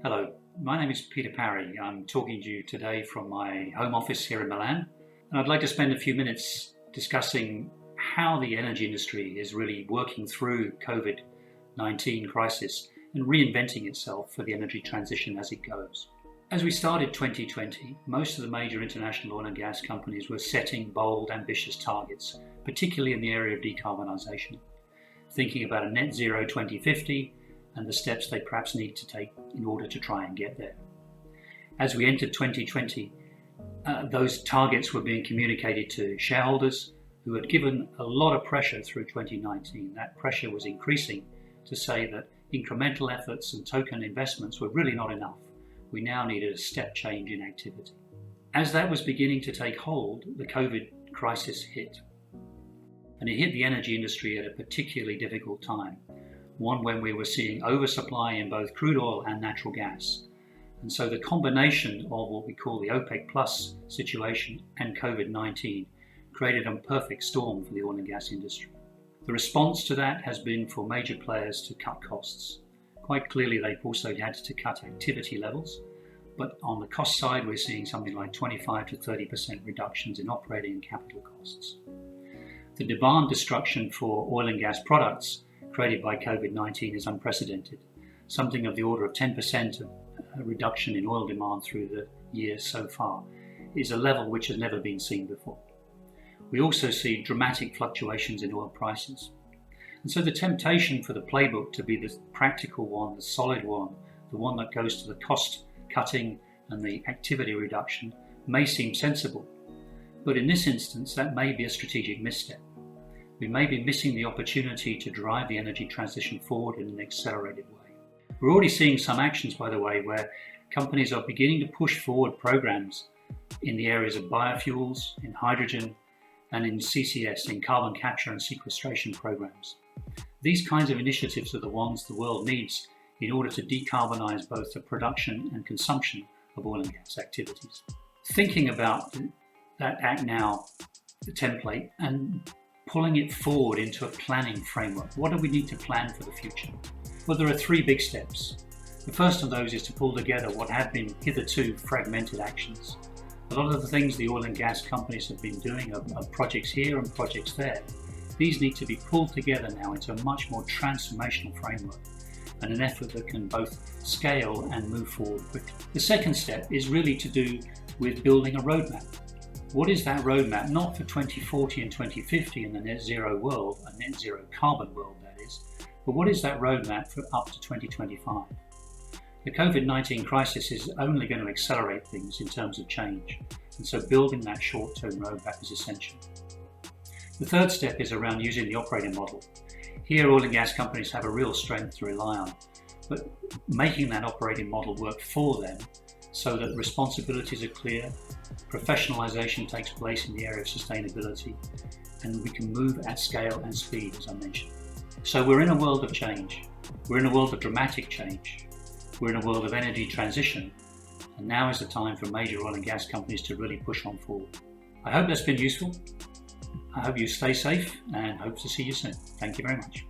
Hello, my name is Peter Parry. I'm talking to you today from my home office here in Milan, and I'd like to spend a few minutes discussing how the energy industry is really working through COVID-19 crisis and reinventing itself for the energy transition as it goes. As we started 2020, most of the major international oil and gas companies were setting bold, ambitious targets, particularly in the area of decarbonisation, thinking about a net zero 2050 and the steps they perhaps need to take in order to try and get there. As we entered 2020, those targets were being communicated to shareholders who had given a lot of pressure through 2019. That pressure was increasing to say that incremental efforts and token investments were really not enough. We now needed a step change in activity. As that was beginning to take hold, the COVID crisis hit. And it hit the energy industry at a particularly difficult time, one when we were seeing oversupply in both crude oil and natural gas. And so the combination of what we call the OPEC Plus situation and COVID-19 created a perfect storm for the oil and gas industry. The response to that has been for major players to cut costs. Quite clearly, they've also had to cut activity levels, but on the cost side, we're seeing something like 25 to 30% reductions in operating and capital costs. The demand destruction for oil and gas products created by COVID-19 is unprecedented. Something of the order of 10% of reduction in oil demand through the year so far is a level which has never been seen before. We also see dramatic fluctuations in oil prices. And so the temptation for the playbook to be the practical one, the solid one, the one that goes to the cost cutting and the activity reduction may seem sensible. But in this instance, that may be a strategic misstep. We may be missing the opportunity to drive the energy transition forward in an accelerated way. We're already seeing some actions, by the way, where companies are beginning to push forward programs in the areas of biofuels, in hydrogen, and in CCS, in carbon capture and sequestration programs. These kinds of initiatives are the ones the world needs in order to decarbonize both the production and consumption of oil and gas activities. Thinking about that Act Now template and pulling it forward into a planning framework. What do we need to plan for the future? Well, there are three big steps. The first of those is to pull together what have been hitherto fragmented actions. A lot of the things the oil and gas companies have been doing are projects here and projects there. These need to be pulled together now into a much more transformational framework and an effort that can both scale and move forward quickly. The second step is really to do with building a roadmap. What is that roadmap? Not for 2040 and 2050 in the net zero world, a net zero carbon world that is, but what is that roadmap for up to 2025? The COVID-19 crisis is only going to accelerate things in terms of change, and so building that short-term roadmap is essential. The third step is around using the operating model. Here, oil and gas companies have a real strength to rely on, but making that operating model work for them so that responsibilities are clear, professionalization takes place in the area of sustainability, and we can move at scale and speed, as I mentioned. So we're in a world of change. We're in a world of dramatic change. We're in a world of energy transition, and now is the time for major oil and gas companies to really push on forward. I hope that's been useful. I hope you stay safe and hope to see you soon. Thank you very much.